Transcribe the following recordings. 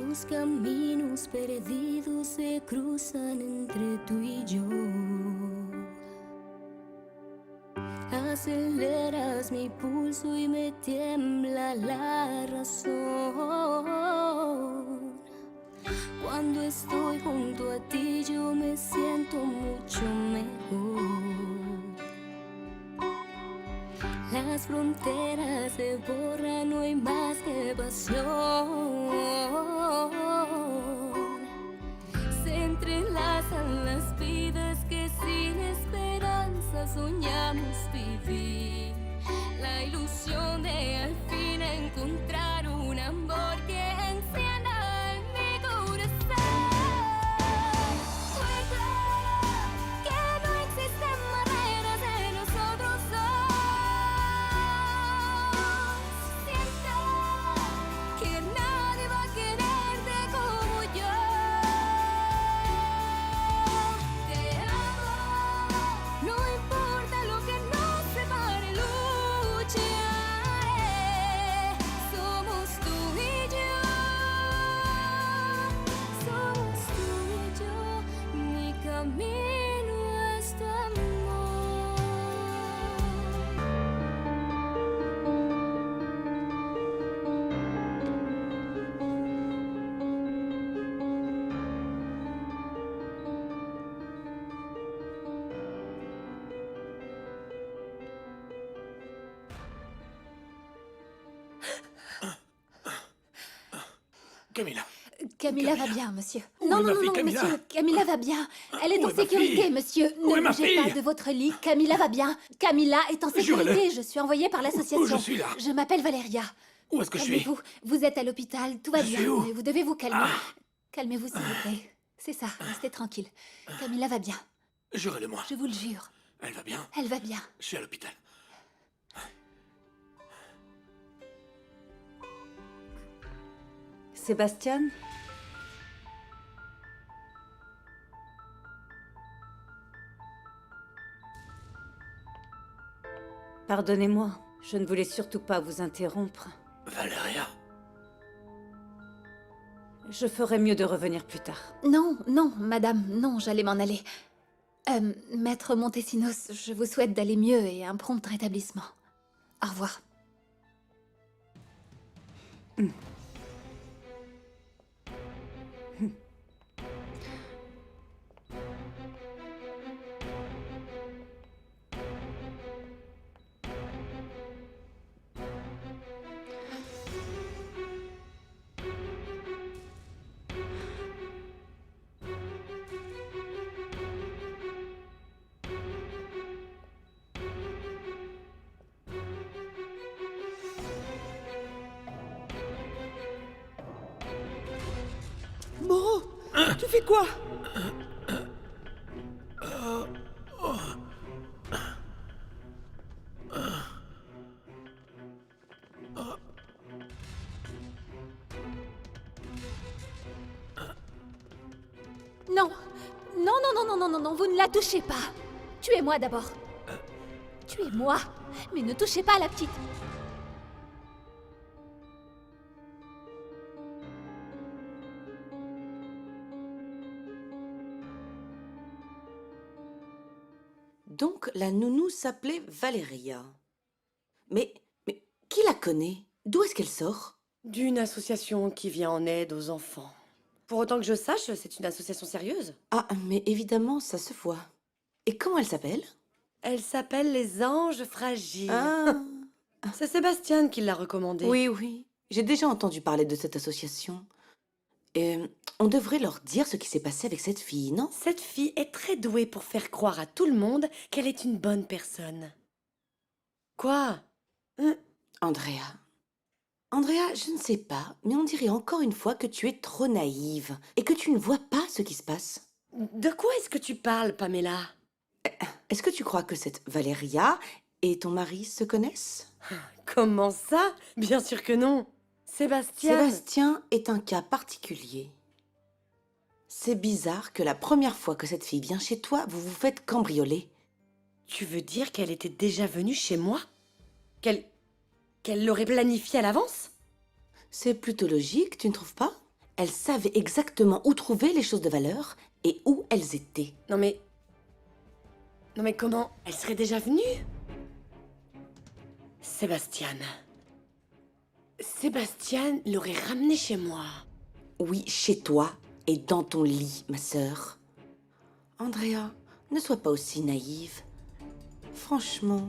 Dos caminos perdidos se cruzan entre tú y yo. Aceleras mi pulso y me tiembla la razón. Cuando estoy junto a ti yo me siento mucho mejor. Las fronteras se borran, no hay más que pasión. Se entrelazan las vidas que sin esperanza soñamos vivir. La ilusión de al fin encontrar un amor que encienda en mi corazón. Recuerda que no existen barreras de nosotros dos. Siento que nadie va a quererte como yo. Te amo, no importa lo que nos separe, lucharé. Somos tú y yo, somos tú y yo, mi camino es tu amor. Camilla. Camilla va Camilla. bien, monsieur. Où Non, est non, ma non, fille, non, Camilla monsieur. Camilla va bien. Elle est Où en est ma sécurité, fille monsieur. Où Ne est ma bougez pas fille de votre lit. Camilla va bien. Camilla est en Jurez-le. sécurité. Je suis envoyée par l'association. Où je suis là Je m'appelle Valéria. Où est-ce que je suis? Calmez-vous. Vous êtes à l'hôpital. Tout va Je bien. suis où Mais vous devez vous calmer. Ah. Calmez-vous, s'il vous plaît. C'est ça. Restez tranquille. Camilla va bien. Jurez-le-moi. Je vous le jure. Elle va bien. Elle va bien. Je suis à l'hôpital. Sébastien? Pardonnez-moi, je ne voulais surtout pas vous interrompre. Valéria. Je ferais mieux de revenir plus tard. Non, non, madame, non, j'allais m'en aller. Maître Montesinos, je vous souhaite d'aller mieux et un prompt rétablissement. Au revoir. Moreau, tu fais quoi? Non, non, non, non, non, non, non, non, vous ne la touchez pas. Tuez-moi d'abord. Tuez-moi, mais ne touchez pas à la petite. Donc la nounou s'appelait Valéria. Mais qui la connaît? D'où est-ce qu'elle sort? D'une association qui vient en aide aux enfants. Pour autant que je sache, c'est une association sérieuse. Ah, mais évidemment, ça se voit. Et comment elle s'appelle? Elle s'appelle les Anges Fragiles. Ah, C'est Sébastien qui l'a recommandée. oui, oui. J'ai déjà entendu parler de cette association. Et on devrait leur dire ce qui s'est passé avec cette fille, non? Cette fille est très douée pour faire croire à tout le monde qu'elle est une bonne personne. Quoi? Andrea. Andrea, je ne sais pas, mais on dirait encore une fois que tu es trop naïve et que tu ne vois pas ce qui se passe. De quoi est-ce que tu parles, Pamela? Est-ce que tu crois que cette Valéria et ton mari se connaissent? Comment ça? Bien sûr que non. Sébastien. Sébastien est un cas particulier. C'est bizarre que la première fois que cette fille vient chez toi, vous vous faites cambrioler. Tu veux dire qu'elle était déjà venue chez moi? Qu'elle l'aurait planifié à l'avance? C'est plutôt logique, tu ne trouves pas? Elle savait exactement où trouver les choses de valeur et où elles étaient. Non mais... Non mais comment? Elle serait déjà venue? Sébastien. Sébastien l'aurait ramenée chez moi. Oui, chez toi et dans ton lit, ma sœur. Andrea, ne sois pas aussi naïve. Franchement...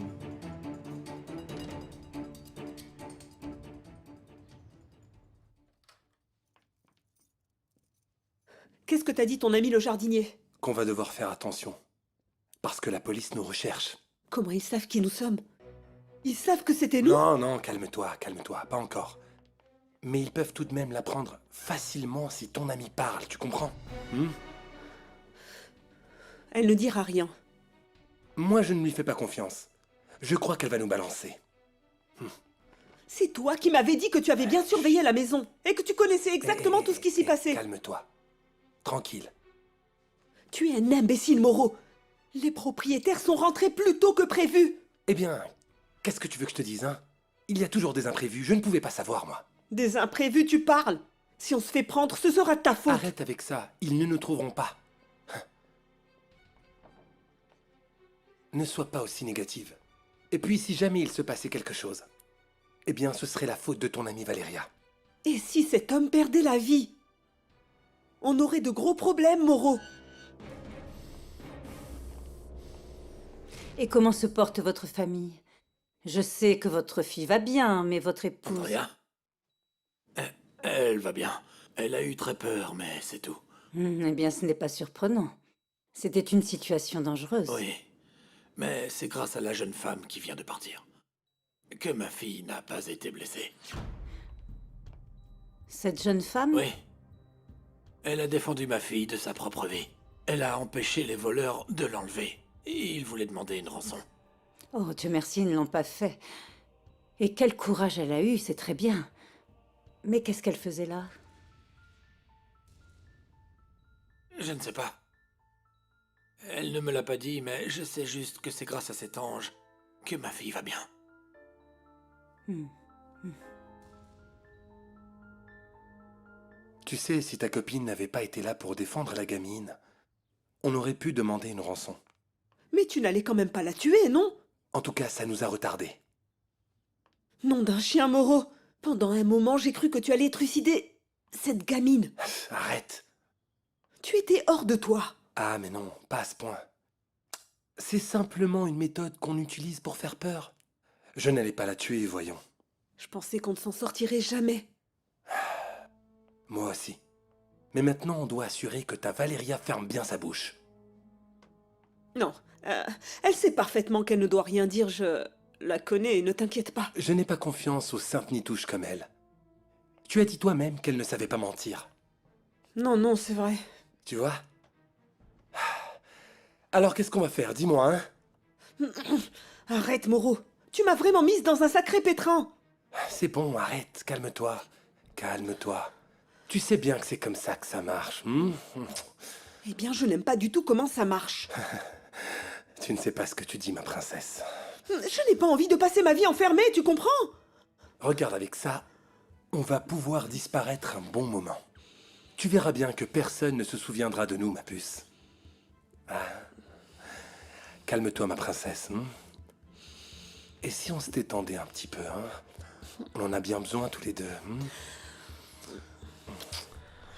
Qu'est-ce que t'a dit ton ami le jardinier? Qu'on va devoir faire attention. Parce que la police nous recherche. Comment ils savent qui nous sommes? Ils savent que c'était nous? Non, non, calme-toi, pas encore. Mais ils peuvent tout de même l'apprendre facilement si ton ami parle, tu comprends? Elle ne dira rien. Moi, je ne lui fais pas confiance. Je crois qu'elle va nous balancer. C'est toi qui m'avais dit que tu avais bien surveillé la maison et que tu connaissais exactement tout ce qui s'y passait. Calme-toi. Tranquille. Tu es un imbécile, Moreau. Les propriétaires sont rentrés plus tôt que prévu. Eh bien, qu'est-ce que tu veux que je te dise, hein? Il y a toujours des imprévus, je ne pouvais pas savoir, moi. Des imprévus, tu parles. Si on se fait prendre, ce sera de ta faute. Arrête avec ça, ils ne nous trouveront pas. Ne sois pas aussi négative. Et puis, si jamais il se passait quelque chose, eh bien, ce serait la faute de ton amie Valéria. Et si cet homme perdait la vie? On aurait de gros problèmes, Moreau. Et comment se porte votre famille? Je sais que votre fille va bien, mais votre épouse... Andrea? Elle va bien. Elle a eu très peur, mais c'est tout. Eh bien, ce n'est pas surprenant. C'était une situation dangereuse. Oui. Mais c'est grâce à la jeune femme qui vient de partir que ma fille n'a pas été blessée. Cette jeune femme? Oui. Elle a défendu ma fille de sa propre vie. Elle a empêché les voleurs de l'enlever. Et ils voulaient demander une rançon. Oh, Dieu merci, ils ne l'ont pas fait. Et quel courage elle a eu, c'est très bien. Mais qu'est-ce qu'elle faisait là? Je ne sais pas. Elle ne me l'a pas dit, mais je sais juste que c'est grâce à cet ange que ma fille va bien. Tu sais, si ta copine n'avait pas été là pour défendre la gamine, on aurait pu demander une rançon. Mais tu n'allais quand même pas la tuer, non? En tout cas, ça nous a retardés. Nom d'un chien, Moreau. Pendant un moment, j'ai cru que tu allais trucider cette gamine. Arrête. Tu étais hors de toi. Ah, mais non, pas à ce point. C'est simplement une méthode qu'on utilise pour faire peur. Je n'allais pas la tuer, voyons. Je pensais qu'on ne s'en sortirait jamais. Moi aussi. Mais maintenant, on doit assurer que ta Valéria ferme bien sa bouche. Non, elle sait parfaitement qu'elle ne doit rien dire, je la connais, ne t'inquiète pas. Je n'ai pas confiance aux saintes nitouches comme elle. Tu as dit toi-même qu'elle ne savait pas mentir. Non, non, c'est vrai. Tu vois? Alors, qu'est-ce qu'on va faire? Dis-moi, hein? Arrête, Moreau. Tu m'as vraiment mise dans un sacré pétrin. C'est bon, arrête, calme-toi. Calme-toi. Tu sais bien que c'est comme ça que ça marche. Eh bien, je n'aime pas du tout comment ça marche. Tu ne sais pas ce que tu dis, ma princesse. Je n'ai pas envie de passer ma vie enfermée, tu comprends? Regarde, avec ça, on va pouvoir disparaître un bon moment. Tu verras bien que personne ne se souviendra de nous, ma puce. Ah. Calme-toi, ma princesse. Et si on se détendait un petit peu, hein? On en a bien besoin tous les deux.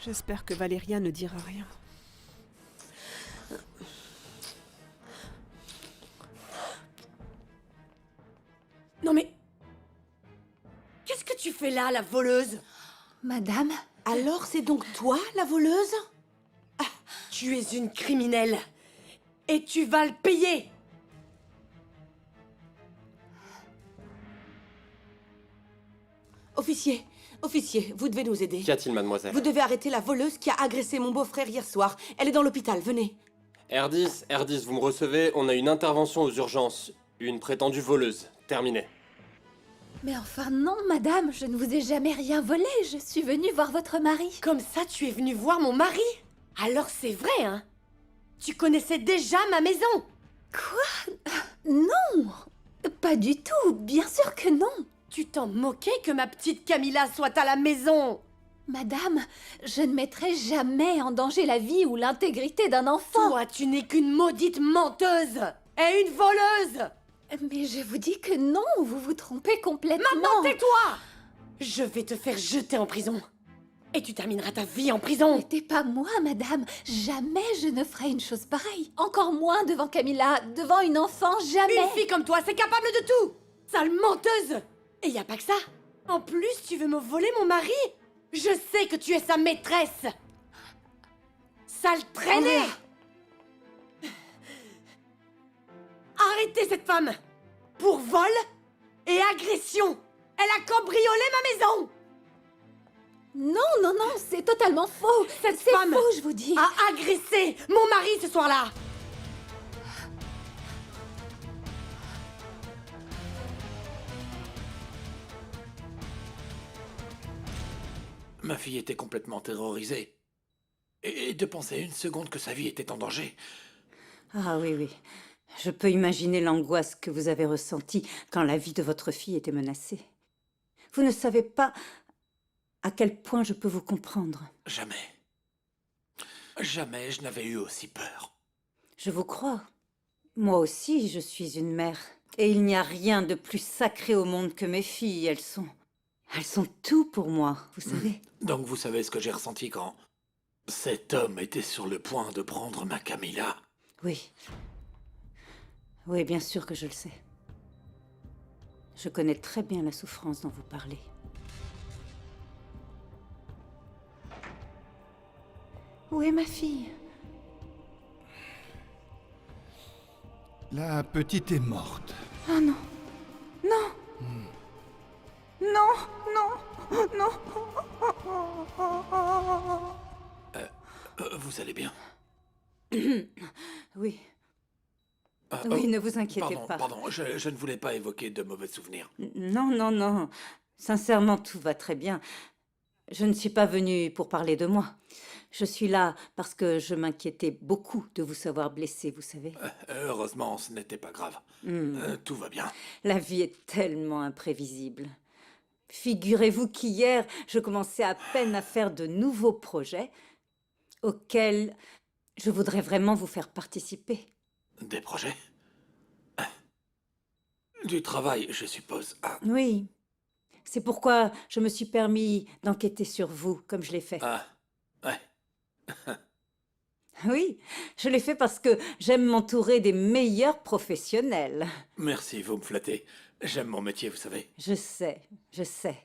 J'espère que Valéria ne dira rien. Non mais... Qu'est-ce que tu fais là, la voleuse? Madame? Alors c'est donc toi, la voleuse? Tu es une criminelle. Et tu vas le payer. Officier, vous devez nous aider. Qu'y a-t-il, mademoiselle? Vous devez arrêter la voleuse qui a agressé mon beau-frère hier soir. Elle est dans l'hôpital, venez. R10, vous me recevez? On a une intervention aux urgences. Une prétendue voleuse. Terminé. Mais enfin non, madame, je ne vous ai jamais rien volé. Je suis venue voir votre mari. Comme ça, tu es venue voir mon mari? Alors c'est vrai, hein? Tu connaissais déjà ma maison? Quoi? Non! Pas du tout, bien sûr que non. Tu t'en moquais que ma petite Camilla soit à la maison? Madame, je ne mettrai jamais en danger la vie ou l'intégrité d'un enfant. Toi, tu n'es qu'une maudite menteuse et une voleuse. Mais je vous dis que non, vous vous trompez complètement. Maintenant, tais-toi! Je vais te faire jeter en prison. Et tu termineras ta vie en prison. N'était pas moi, madame. Jamais je ne ferai une chose pareille. Encore moins devant Camilla, devant une enfant, jamais. Une fille comme toi, c'est capable de tout. Sale menteuse. Et y a pas que ça. En plus, tu veux me voler mon mari? Je sais que tu es sa maîtresse. Sale traînée. Andrea. Arrêtez cette femme. Pour vol et agression. Elle a cambriolé ma maison. Non, non, non, c'est totalement faux. Cette C'est femme faux, je vous dis. a agressé mon mari ce soir-là. Ma fille était complètement terrorisée. Et de penser une seconde que sa vie était en danger. Ah oui, oui. Je peux imaginer l'angoisse que vous avez ressentie quand la vie de votre fille était menacée. Vous ne savez pas à quel point je peux vous comprendre. Jamais. Jamais je n'avais eu aussi peur. Je vous crois. Moi aussi, je suis une mère. Et il n'y a rien de plus sacré au monde que mes filles. Elles sont tout pour moi, vous savez. Donc vous savez ce que j'ai ressenti quand cet homme était sur le point de prendre ma Camilla. Oui. Oui, bien sûr que je le sais. Je connais très bien la souffrance dont vous parlez. Où est ma fille? La petite est morte. Oh non. Non. Non, non, non. Vous allez bien? Oui. Ah, Oui, oh, ne vous inquiétez pardon, pas. Pardon, je ne voulais pas évoquer de mauvais souvenirs. Non, non, non. Sincèrement, tout va très bien. Je ne suis pas venue pour parler de moi. Je suis là parce que je m'inquiétais beaucoup de vous savoir blessé, vous savez. Heureusement, ce n'était pas grave. Tout va bien. La vie est tellement imprévisible. Figurez-vous qu'hier, je commençais à peine à faire de nouveaux projets auxquels je voudrais vraiment vous faire participer. Des projets? Du travail, je suppose. Ah, Oui. C'est pourquoi je me suis permis d'enquêter sur vous, comme je l'ai fait. ouais. Oui, je l'ai fait parce que j'aime m'entourer des meilleurs professionnels. Merci, vous me flattez. J'aime mon métier, vous savez. Je sais, je sais.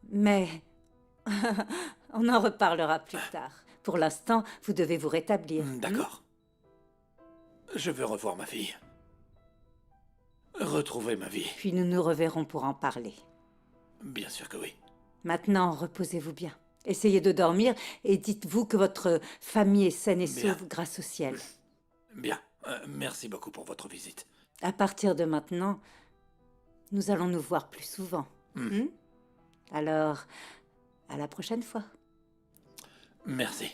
Mais on en reparlera plus tard. Pour l'instant, vous devez vous rétablir. D'accord. Je veux revoir ma fille. Retrouver ma vie. Puis nous nous reverrons pour en parler. Bien sûr que oui. Maintenant, reposez-vous bien. Essayez de dormir et dites-vous que votre famille est saine et Bien. sauve grâce au ciel. Bien. Merci beaucoup pour votre visite. À partir de maintenant, nous allons nous voir plus souvent. Alors, à la prochaine fois. Merci.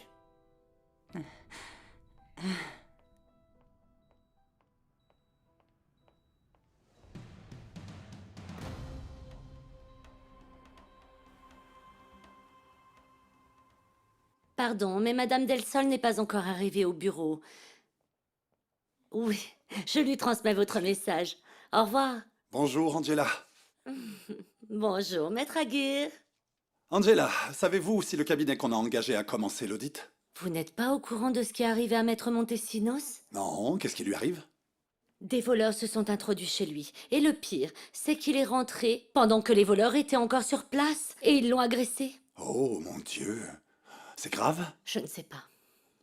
Pardon, mais Madame Del Sol n'est pas encore arrivée au bureau. Oui, je lui transmets votre message. Au revoir. Bonjour, Angela. Bonjour, Maître Aguirre. Angela, savez-vous si le cabinet qu'on a engagé a commencé l'audit? Vous n'êtes pas au courant de ce qui est arrivé à Maître Montesinos? Non, qu'est-ce qui lui arrive? Des voleurs se sont introduits chez lui. Et le pire, c'est qu'il est rentré pendant que les voleurs étaient encore sur place. Et ils l'ont agressé. Oh, mon Dieu. C'est grave? Je ne sais pas.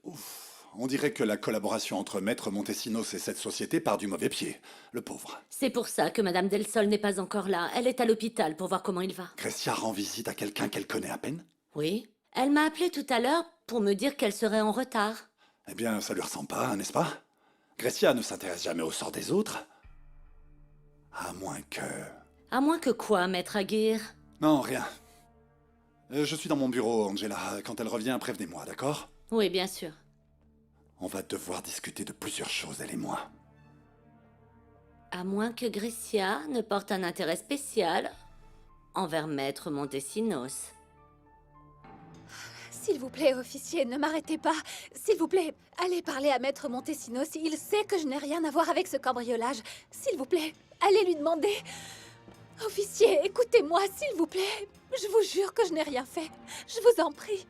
Ouf. On dirait que la collaboration entre Maître Montesinos et cette société part du mauvais pied. Le pauvre. C'est pour ça que Madame Del Sol n'est pas encore là. Elle est à l'hôpital pour voir comment il va. Gressia rend visite à quelqu'un qu'elle connaît à peine? Oui. Elle m'a appelé tout à l'heure pour me dire qu'elle serait en retard. Eh bien, ça lui ressemble pas, n'est-ce pas? Gressia ne s'intéresse jamais au sort des autres. À moins que... À moins que quoi, Maître Aguirre? Non, rien. Je suis dans mon bureau, Angela. Quand elle revient, prévenez-moi, d'accord? Oui, bien sûr. On va devoir discuter de plusieurs choses, elle et moi. À moins que Gressia ne porte un intérêt spécial envers Maître Montesinos. S'il vous plaît, officier, ne m'arrêtez pas. S'il vous plaît, allez parler à Maître Montesinos. Il sait que je n'ai rien à voir avec ce cambriolage. S'il vous plaît, allez lui demander. Officier, écoutez-moi, s'il vous plaît. Je vous jure que je n'ai rien fait. Je vous en prie.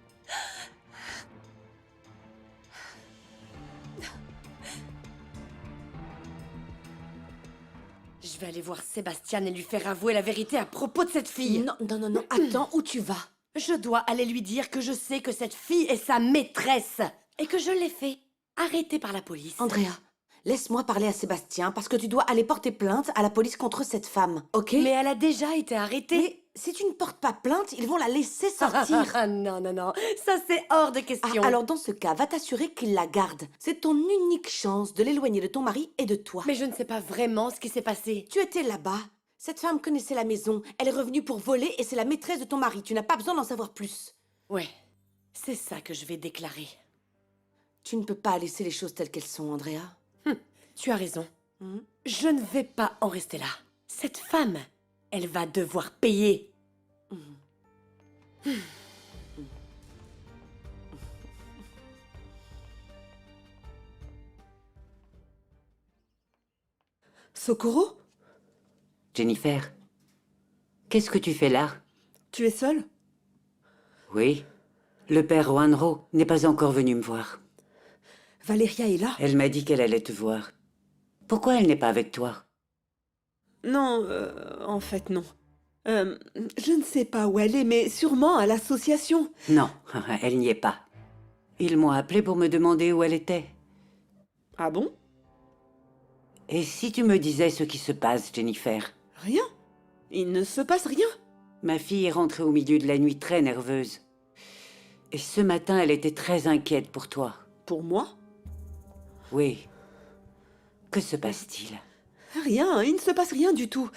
Je vais aller voir Sébastien et lui faire avouer la vérité à propos de cette fille. Non, non, non, non, attends, où tu vas? Je dois aller lui dire que je sais que cette fille est sa maîtresse et que je l'ai fait arrêter par la police. Andrea, laisse-moi parler à Sébastien parce que tu dois aller porter plainte à la police contre cette femme, ok? Mais elle a déjà été arrêtée. Mais si tu ne portes pas plainte, ils vont la laisser sortir. Ah non, non, non, ça c'est hors de question. Alors dans ce cas, va t'assurer qu'il la garde. C'est ton unique chance de l'éloigner de ton mari et de toi. Mais je ne sais pas vraiment ce qui s'est passé. Tu étais là-bas. Cette femme connaissait la maison. Elle est revenue pour voler et c'est la maîtresse de ton mari. Tu n'as pas besoin d'en savoir plus. Ouais, c'est ça que je vais déclarer. Tu ne peux pas laisser les choses telles qu'elles sont, Andrea. Tu as raison. Je ne vais pas en rester là. Cette femme, elle va devoir payer. Socorro? Jennifer, qu'est-ce que tu fais là? Tu es seule? Oui, le père Juanro n'est pas encore venu me voir. Valeria est là? Elle m'a dit qu'elle allait te voir. Pourquoi elle n'est pas avec toi? Non, en fait, non. Je ne sais pas où elle est, mais sûrement à l'association. Non, elle n'y est pas. Ils m'ont appelé pour me demander où elle était. Ah bon? Et si tu me disais ce qui se passe, Jennifer? Rien. Il ne se passe rien. Ma fille est rentrée au milieu de la nuit très nerveuse. Et ce matin, elle était très inquiète pour toi. Pour moi? Oui. Que se passe-t-il? Rien, il ne se passe rien du tout.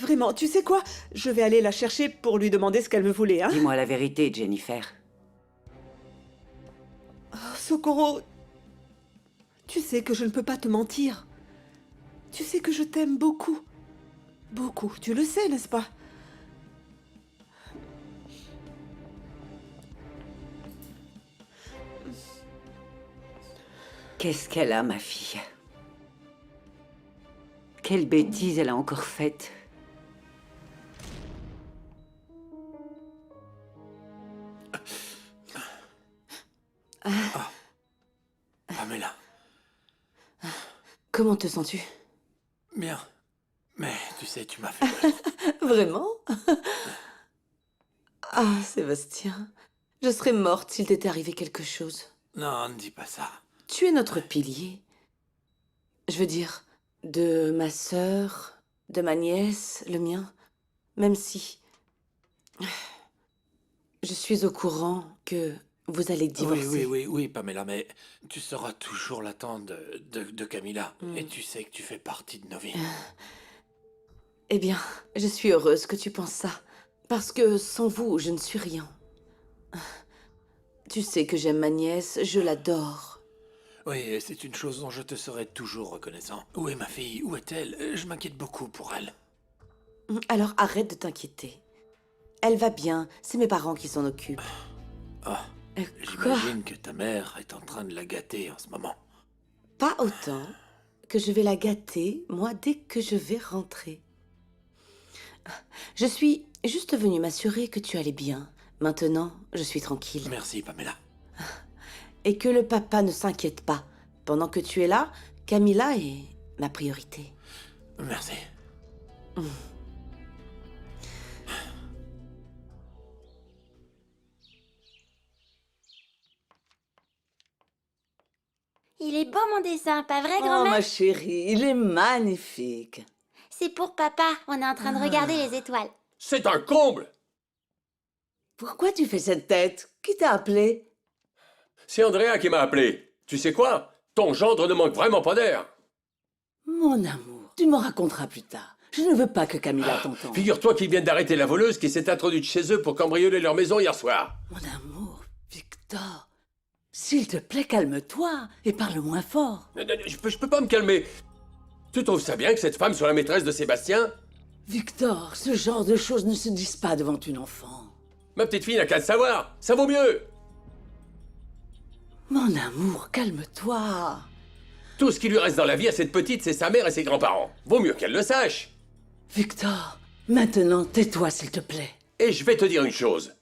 Vraiment, tu sais quoi? Je vais aller la chercher pour lui demander ce qu'elle me voulait, hein? Dis-moi la vérité, Jennifer. Oh, Socorro, tu sais que je ne peux pas te mentir. Tu sais que je t'aime beaucoup. Beaucoup, tu le sais, n'est-ce pas? Qu'est-ce qu'elle a, ma fille? Quelle bêtise elle a encore faite? Pamela. Comment te sens-tu? Bien. Mais tu sais, tu m'as fait peur. Vraiment? Ah, Sébastien, je serais morte s'il t'était arrivé quelque chose. Non, ne dis pas ça. Tu es notre pilier. Je veux dire, de ma sœur, de ma nièce, le mien. Même si... Je suis au courant que vous allez divorcer. Oui, Pamela, mais tu seras toujours la tante de Camilla. Et tu sais que tu fais partie de nos vies. Eh bien, je suis heureuse que tu penses ça. Parce que sans vous, je ne suis rien. Tu sais que j'aime ma nièce, je l'adore. Oui, et c'est une chose dont je te serai toujours reconnaissant. Où est ma fille? Où est-elle? Je m'inquiète beaucoup pour elle. Alors arrête de t'inquiéter. Elle va bien, c'est mes parents qui s'en occupent. J'imagine que ta mère est en train de la gâter en ce moment. Pas autant que je vais la gâter, moi, dès que je vais rentrer. Je suis juste venue m'assurer que tu allais bien. Maintenant, je suis tranquille. Merci, Pamela. Et que le papa ne s'inquiète pas. Pendant que tu es là, Camilla est ma priorité. Merci. Il est beau mon dessin, pas vrai, Oh, grand-mère? ma chérie, il est magnifique. C'est pour papa, on est en train de regarder les étoiles. C'est un comble! Pourquoi tu fais cette tête? Qui t'a appelé? C'est Andrea qui m'a appelé. Tu sais quoi? Ton gendre ne manque vraiment pas d'air. Mon amour, tu me raconteras plus tard. Je ne veux pas que Camilla t'entende. Figure-toi qu'ils viennent d'arrêter la voleuse qui s'est introduite chez eux pour cambrioler leur maison hier soir. Mon amour, Victor, s'il te plaît, calme-toi et parle moins fort. Je peux pas me calmer. Tu trouves ça bien que cette femme soit la maîtresse de Sébastien? Victor, ce genre de choses ne se disent pas devant une enfant. Ma petite fille n'a qu'à le savoir. Ça vaut mieux. Mon amour, calme-toi. Tout ce qui lui reste dans la vie à cette petite, c'est sa mère et ses grands-parents. Vaut mieux qu'elle le sache. Victor, maintenant, tais-toi, s'il te plaît. Et je vais te dire une chose.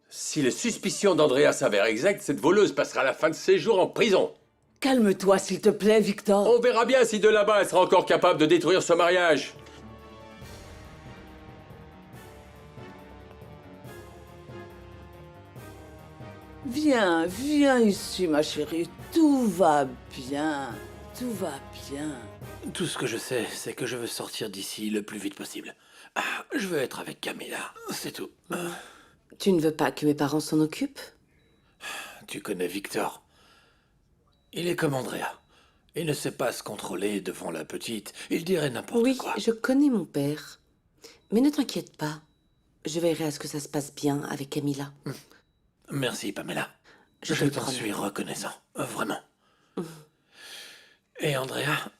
Si les suspicions d'Andrea s'avèrent exactes, cette voleuse passera la fin de ses jours en prison. Calme-toi, s'il te plaît, Victor. On verra bien si de là-bas, elle sera encore capable de détruire ce mariage. Viens, viens ici, ma chérie. Tout va bien. Tout va bien. Tout ce que je sais, c'est que je veux sortir d'ici le plus vite possible. Je veux être avec Camilla, c'est tout. Tu ne veux pas que mes parents s'en occupent? Tu connais Victor. Il est comme Andrea. Il ne sait pas se contrôler devant la petite. Il dirait n'importe quoi. Oui, je connais mon père. Mais ne t'inquiète pas. Je veillerai à ce que ça se passe bien avec Camilla. Merci, Pamela. Je Je te t'en promets. suis reconnaissant. Vraiment. Et Andrea?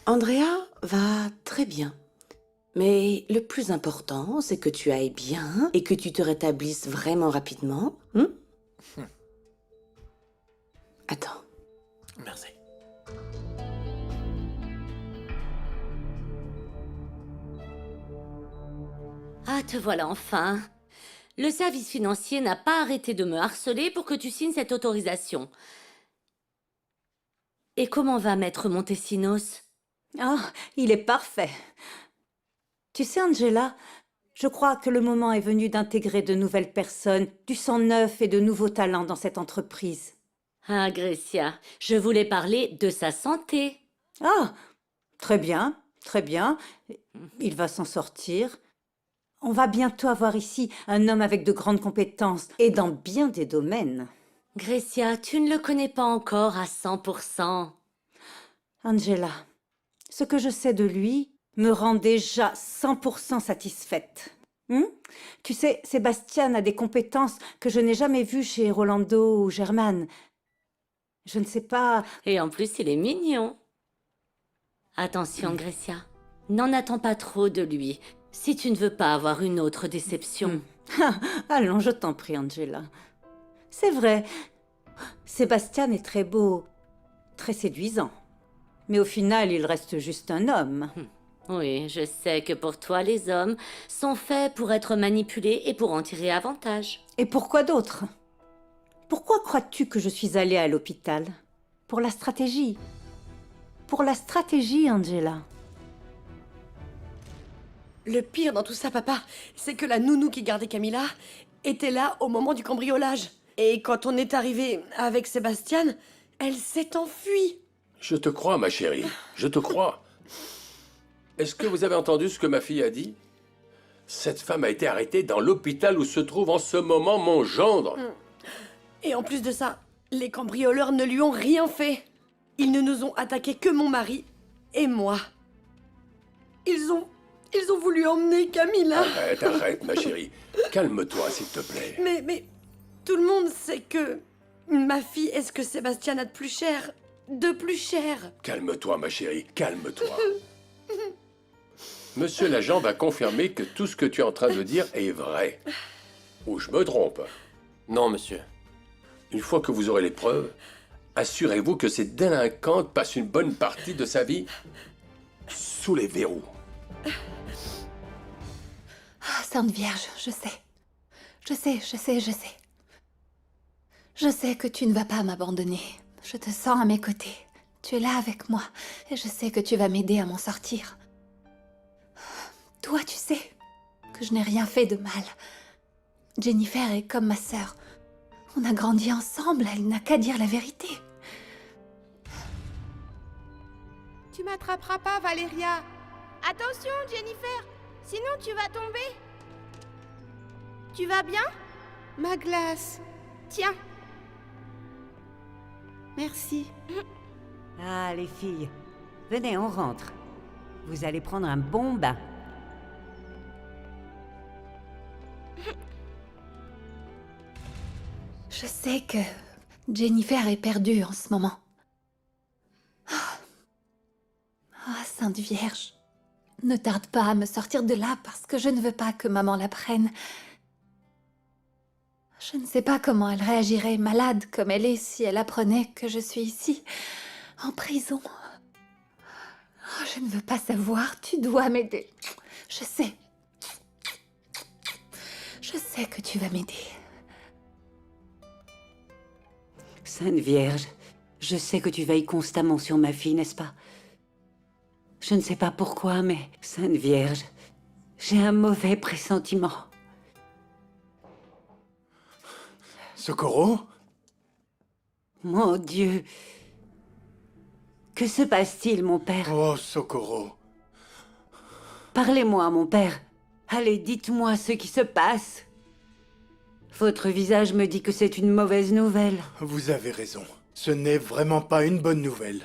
Andrea va très bien. Mais le plus important, c'est que tu ailles bien et que tu te rétablisses vraiment rapidement. Attends. Merci. Ah, te voilà enfin. Le service financier n'a pas arrêté de me harceler pour que tu signes cette autorisation. Et comment va Maître Montesinos? Ah, il est parfait. Tu sais, Angela, je crois que le moment est venu d'intégrer de nouvelles personnes, du sang neuf et de nouveaux talents dans cette entreprise. Ah, Grecia, je voulais parler de sa santé. Ah, très bien, très bien. Il va s'en sortir. On va bientôt avoir ici un homme avec de grandes compétences et dans bien des domaines. Grecia, tu ne le connais pas encore à 100%. Angela, ce que je sais de lui me rend déjà 100% satisfaite. Tu sais, Sébastien a des compétences que je n'ai jamais vues chez Rolando ou Germaine. Je ne sais pas... Et en plus, il est mignon. Attention, Grecia, n'en attends pas trop de lui, si tu ne veux pas avoir une autre déception. Allons, je t'en prie, Angela. C'est vrai, Sébastien est très beau, très séduisant. Mais au final, il reste juste un homme. Oui, je sais que pour toi, les hommes sont faits pour être manipulés et pour en tirer avantage. Et pourquoi d'autre? Pourquoi crois-tu que je suis allée à l'hôpital? Pour la stratégie. Pour la stratégie, Angela. Le pire dans tout ça, papa, c'est que la nounou qui gardait Camilla était là au moment du cambriolage. Et quand on est arrivé avec Sébastien, elle s'est enfuie. Je te crois, ma chérie. Je te crois. Est-ce que vous avez entendu ce que ma fille a dit? Cette femme a été arrêtée dans l'hôpital où se trouve en ce moment mon gendre. Et en plus de ça, les cambrioleurs ne lui ont rien fait. Ils ne nous ont attaqué que mon mari et moi. Ils ont voulu emmener Camilla. Arrête, arrête, ma chérie. Calme-toi, s'il te plaît. Mais tout le monde sait que ma fille est ce que Sébastien a de plus cher. De plus cher. Calme-toi, ma chérie, calme-toi. Monsieur l'agent va confirmer que tout ce que tu es en train de dire est vrai. Ou je me trompe? Non, monsieur. Une fois que vous aurez les preuves, assurez-vous que cette délinquante passe une bonne partie de sa vie sous les verrous. Ah, Sainte Vierge, je sais. Je sais. Je sais que tu ne vas pas m'abandonner. Je te sens à mes côtés. Tu es là avec moi et je sais que tu vas m'aider à m'en sortir. Toi, tu sais que je n'ai rien fait de mal. Jennifer est comme ma sœur. On a grandi ensemble, elle n'a qu'à dire la vérité. Tu m'attraperas pas, Valéria. Attention, Jennifer, sinon tu vas tomber. Tu vas bien? Ma glace. Tiens. Merci. Ah, les filles, venez, on rentre. Vous allez prendre un bon bain. Je sais que Jennifer est perdue en ce moment. Ah, Sainte Vierge, ne tarde pas à me sortir de là parce que je ne veux pas que maman la prenne. Je ne sais pas comment elle réagirait, malade comme elle est, si elle apprenait que je suis ici, en prison. Oh, je ne veux pas savoir, tu dois m'aider. Je sais. Je sais que tu vas m'aider. Sainte Vierge, je sais que tu veilles constamment sur ma fille, n'est-ce pas? Je ne sais pas pourquoi, mais Sainte Vierge, j'ai un mauvais pressentiment. Socorro? Mon Dieu. Que se passe-t-il, mon père? Oh, Socorro. Parlez-moi, mon père. Allez, dites-moi ce qui se passe. Votre visage me dit que c'est une mauvaise nouvelle. Vous avez raison. Ce n'est vraiment pas une bonne nouvelle.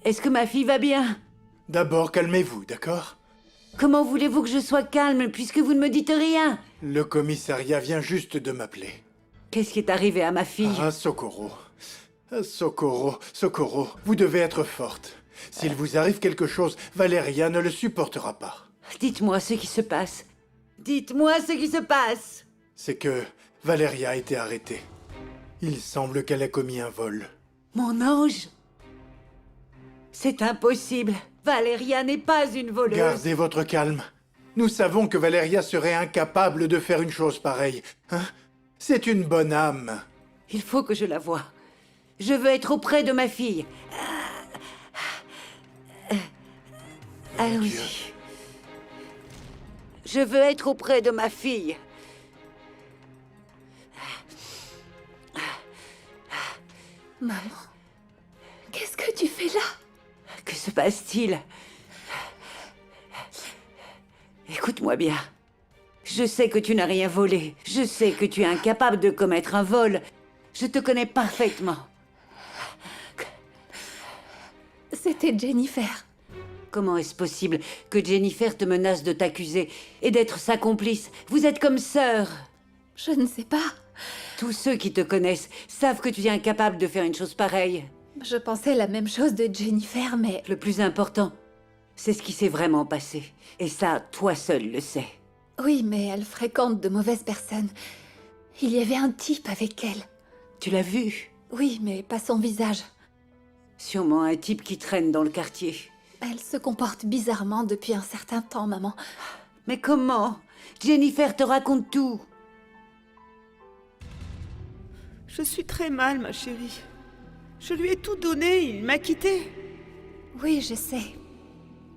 Est-ce que ma fille va bien? D'abord, calmez-vous, d'accord? Comment voulez-vous que je sois calme puisque vous ne me dites rien? Le commissariat vient juste de m'appeler. Qu'est-ce qui est arrivé à ma fille? Ah, Socorro. Socorro, Socorro, vous devez être forte. S'il vous arrive quelque chose, Valeria ne le supportera pas. Dites-moi ce qui se passe. Dites-moi ce qui se passe. C'est que Valeria a été arrêtée. Il semble qu'elle a commis un vol. Mon ange? C'est impossible. Valeria n'est pas une voleuse. Gardez votre calme. Nous savons que Valeria serait incapable de faire une chose pareille. Hein? C'est une bonne âme. Il faut que je la voie. Je veux être auprès de ma fille. Allons-y. Je veux être auprès de ma fille. Maman, qu'est-ce que tu fais là? Que se passe-t-il? Écoute-moi bien. Je sais que tu n'as rien volé. Je sais que tu es incapable de commettre un vol. Je te connais parfaitement. C'était Jennifer. Comment est-ce possible que Jennifer te menace de t'accuser et d'être sa complice? Vous êtes comme sœurs. Je ne sais pas. Tous ceux qui te connaissent savent que tu es incapable de faire une chose pareille. Je pensais la même chose de Jennifer, mais... Le plus important, c'est ce qui s'est vraiment passé. Et ça, toi seul le sais. Oui, mais elle fréquente de mauvaises personnes. Il y avait un type avec elle. Tu l'as vu? Oui, mais pas son visage. Sûrement un type qui traîne dans le quartier. Elle se comporte bizarrement depuis un certain temps, maman. Mais comment? Jennifer te raconte tout. Je suis très mal, ma chérie. Je lui ai tout donné, il m'a quittée. Oui, je sais.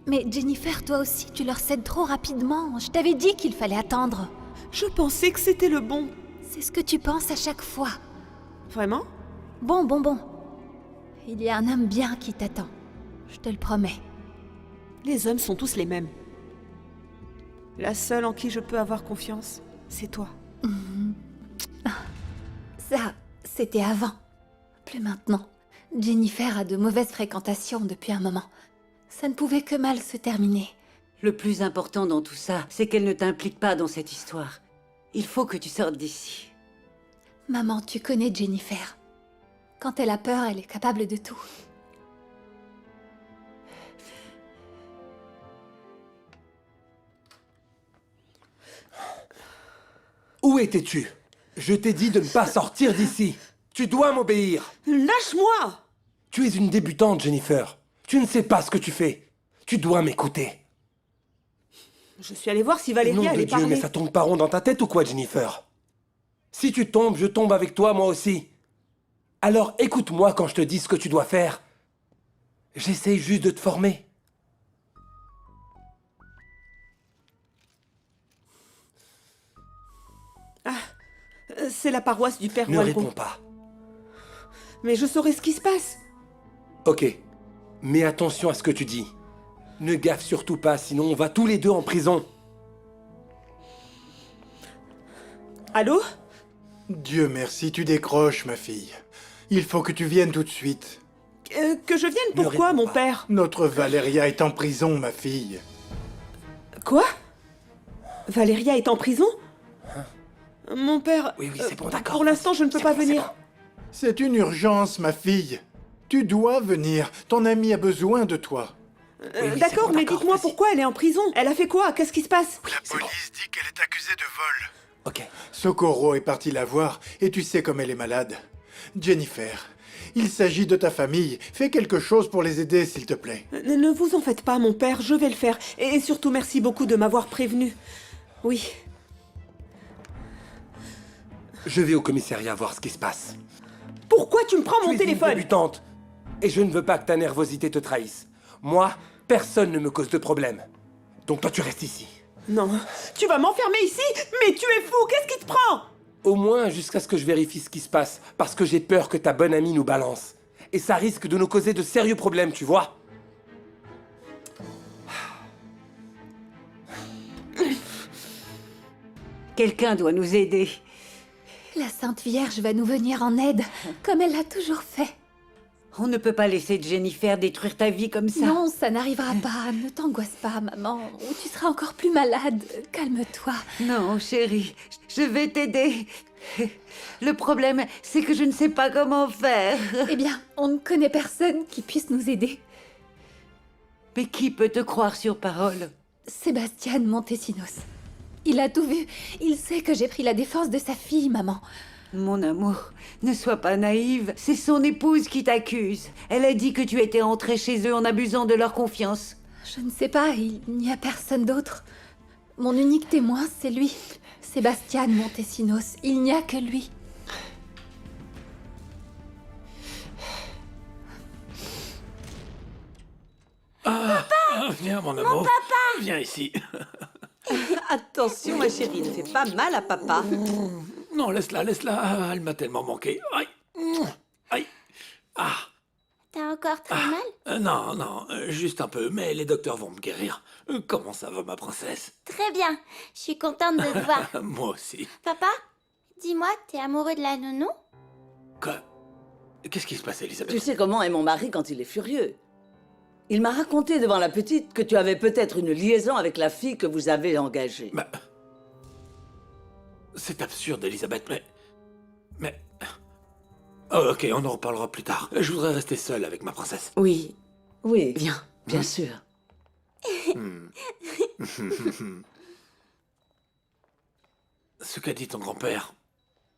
Mais Jennifer, toi aussi, tu leur cèdes trop rapidement. Je t'avais dit qu'il fallait attendre. Je pensais que c'était le bon. C'est ce que tu penses à chaque fois. Vraiment? Bon. Il y a un homme bien qui t'attend. Je te le promets. Les hommes sont tous les mêmes. La seule en qui je peux avoir confiance, c'est toi. Ça, c'était avant. Plus maintenant. Jennifer a de mauvaises fréquentations depuis un moment. Ça ne pouvait que mal se terminer. Le plus important dans tout ça, c'est qu'elle ne t'implique pas dans cette histoire. Il faut que tu sortes d'ici. Maman, tu connais Jennifer. Quand elle a peur, elle est capable de tout. Où étais-tu? Je t'ai dit de ne pas sortir d'ici. Tu dois m'obéir. Lâche-moi! Tu es une débutante, Jennifer. Tu ne sais pas ce que tu fais. Tu dois m'écouter. Je suis allée voir si Nom Valéria de allait Dieu, parler. mais ça tourne pas rond dans ta tête ou quoi, Jennifer? Si tu tombes, je tombe avec toi, moi aussi. Alors écoute-moi quand je te dis ce que tu dois faire. J'essaye juste de te former. C'est la paroisse du Père Ne Walgon. réponds pas. Mais je saurai ce qui se passe. Ok, mais attention à ce que tu dis. Ne gaffe surtout pas, sinon on va tous les deux en prison. Allô? Dieu merci, tu décroches, ma fille. Il faut que tu viennes tout de suite. Que je vienne Ne pourquoi, réponds mon pas. père? Notre Valéria est en prison, ma fille. Quoi? Valéria est en prison? Mon père... Oui, c'est bon, d'accord. Pour l'instant, je ne peux C'est pas bon, c'est venir. bon. C'est une urgence, ma fille. Tu dois venir. Ton ami a besoin de toi. Oui, c'est D'accord, bon, mais d'accord, dites-moi vas-y. pourquoi elle est en prison. Elle a fait quoi? Qu'est-ce qui se passe? La police dit qu'elle est accusée de vol. ok. Socorro est partie la voir et tu sais comme elle est malade. Jennifer, il s'agit de ta famille. Fais quelque chose pour les aider, s'il te plaît. Ne vous en faites pas, mon père, je vais le faire. Et surtout, merci beaucoup de m'avoir prévenu. Oui. Je vais au commissariat voir ce qui se passe. Pourquoi tu me prends mon Tu es une téléphone? débutante. Et je ne veux pas que ta nervosité te trahisse. Moi, personne ne me cause de problème. Donc toi, tu restes ici. Non, tu vas m'enfermer ici? Mais tu es fou, qu'est-ce qui te prend? Au moins jusqu'à ce que je vérifie ce qui se passe, parce que j'ai peur que ta bonne amie nous balance. Et ça risque de nous causer de sérieux problèmes, tu vois. Quelqu'un doit nous aider. La Sainte Vierge va nous venir en aide, comme elle l'a toujours fait. On ne peut pas laisser Jennifer détruire ta vie comme ça. Non, ça n'arrivera pas. Ne t'angoisse pas, maman, ou tu seras encore plus malade. Calme-toi. Non, chérie, je vais t'aider. Le problème, c'est que je ne sais pas comment faire. Eh bien, on ne connaît personne qui puisse nous aider. Mais qui peut te croire sur parole? Sébastien Montesinos. Il a tout vu. Il sait que j'ai pris la défense de sa fille, maman. Mon amour, ne sois pas naïve. C'est son épouse qui t'accuse. Elle a dit que tu étais entrée chez eux en abusant de leur confiance. Je ne sais pas, il n'y a personne d'autre. Mon unique témoin, c'est lui. Sébastien Montesinos. Il n'y a que lui. Papa! Viens, mon amour. Mon papa! Viens ici. Attention, ma chérie, ne fais pas mal à papa. Non, laisse-la, laisse-la. Elle m'a tellement manqué. Aïe. Aïe. Ah. T'as encore très mal? Non, non, juste un peu, mais les docteurs vont me guérir. Comment ça va, ma princesse? Très bien. Je suis contente de te voir. Moi aussi. Papa, dis-moi, t'es amoureux de la nounou? Quoi? Qu'est-ce qui se passe, Elisabeth? Tu sais comment est mon mari quand il est furieux. Il m'a raconté devant la petite que tu avais peut-être une liaison avec la fille que vous avez engagée. Mais... C'est absurde, Elisabeth, mais... Oh, ok, on en reparlera plus tard. Je voudrais rester seul avec ma princesse. Oui, oui, bien sûr. Ce qu'a dit ton grand-père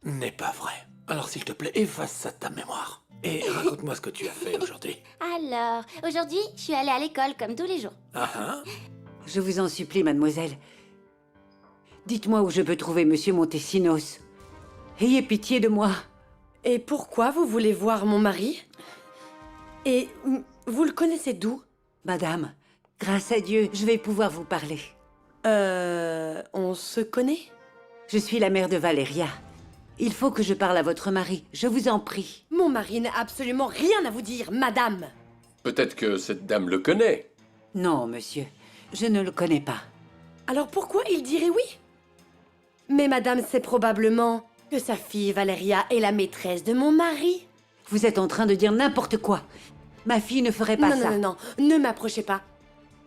n'est pas vrai. Alors s'il te plaît, efface ça de ta mémoire. Et raconte-moi ce que tu as fait aujourd'hui. Alors, aujourd'hui, je suis allée à l'école comme tous les jours. Ah. Je vous en supplie, mademoiselle. Dites-moi où je peux trouver Monsieur Montesinos. Ayez pitié de moi. Et pourquoi vous voulez voir mon mari? Et vous le connaissez d'où? Madame, grâce à Dieu, je vais pouvoir vous parler. On se connaît? Je suis la mère de Valeria. Il faut que je parle à votre mari, je vous en prie. Mon mari n'a absolument rien à vous dire, madame. Peut-être que cette dame le connaît. Non, monsieur, je ne le connais pas. Alors pourquoi il dirait oui? Mais madame sait probablement que sa fille Valeria est la maîtresse de mon mari. Vous êtes en train de dire n'importe quoi. Ma fille ne ferait pas ça. Non, ne m'approchez pas.